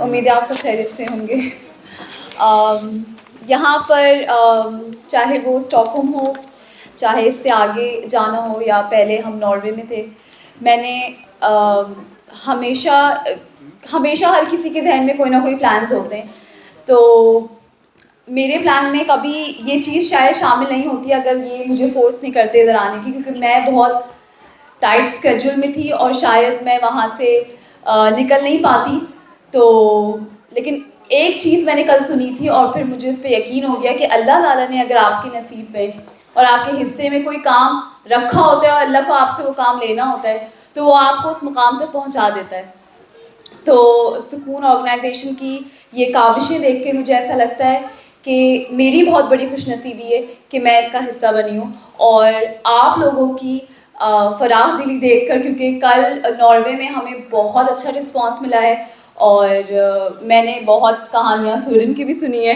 उम्मीद है आप सब खैरियत से होंगे। यहाँ पर चाहे वो स्टॉकहोम हो, चाहे इससे आगे जाना हो या पहले हम नॉर्वे में थे, मैंने हमेशा हमेशा हर किसी के जहन में कोई ना कोई प्लान्स होते हैं। तो मेरे प्लान में कभी ये चीज़ शायद शामिल नहीं होती अगर ये मुझे फोर्स नहीं करते इधर आने की, क्योंकि मैं बहुत टाइट स्केड्यूल में थी और शायद मैं वहाँ से निकल नहीं पाती। तो लेकिन एक चीज़ मैंने कल सुनी थी और फिर मुझे उस पर यकीन हो गया कि अल्लाह ताला ने अगर आपके नसीब में और आपके हिस्से में कोई काम रखा होता है और अल्लाह को आपसे वो काम लेना होता है, तो वो आपको उस मुकाम तक पहुँचा देता है। तो सुकून ऑर्गेनाइजेशन की ये काविशें देख के मुझे ऐसा लगता है कि मेरी बहुत बड़ी खुशनसीबी है कि मैं इसका हिस्सा बनी हूँ। और आप लोगों की फराह दिली देख कर, क्योंकि कल नॉर्वे में हमें बहुत अच्छा रिस्पांस मिला है और मैंने बहुत कहानियाँ सूरन की भी सुनी है,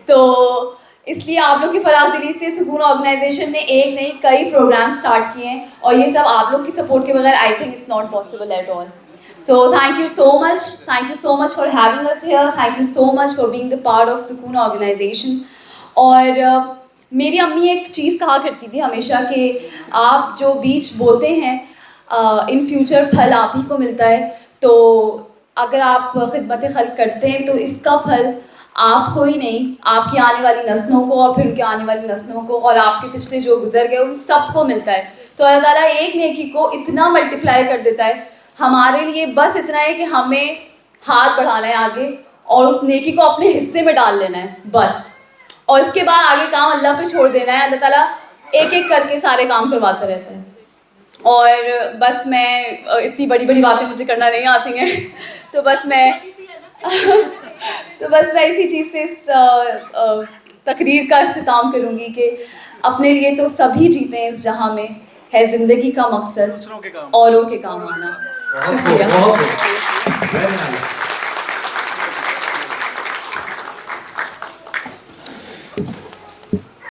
तो इसलिए आप लोग की फराह दिली से सुकून ऑर्गेनाइजेशन ने एक नहीं कई प्रोग्राम स्टार्ट किए हैं और ये सब आप लोग की सपोर्ट के बगैर I think it's not possible at all. So thank you so much. Thank you so much for having us here. Thank you so much for being the part of सुकून ऑर्गेनाइजेशन। और मेरी अम्मी एक चीज़ कहा करती थी हमेशा कि आप जो बीज बोते हैं इन फ्यूचर फल आप ही को मिलता है। तो अगर आप खिदमत खल्क करते हैं तो इसका फल आपको ही नहीं, आपकी आने वाली नस्लों को और फिर उनके आने वाली नस्लों को और आपके पिछले जो गुजर गए उन सबको मिलता है। तो अल्लाह ताला एक नेकी को इतना मल्टीप्लाई कर देता है। हमारे लिए बस इतना है कि हमें हाथ बढ़ाना है आगे और उस नेकी को अपने हिस्से में डाल लेना है बस, और इसके बाद आगे काम अल्लाह पे छोड़ देना है। अल्लाह ताला एक एक करके सारे काम करवाता रहता है। और बस मैं इतनी बड़ी बड़ी बातें मुझे करना नहीं आती हैं तो बस मैं तो बस मैं इसी चीज़ से इस तकरीर का इख्तिताम करूँगी कि अपने लिए तो सभी चीज़ें इस जहाँ में है, ज़िंदगी का मकसद औरों के काम आना। शुक्रिया।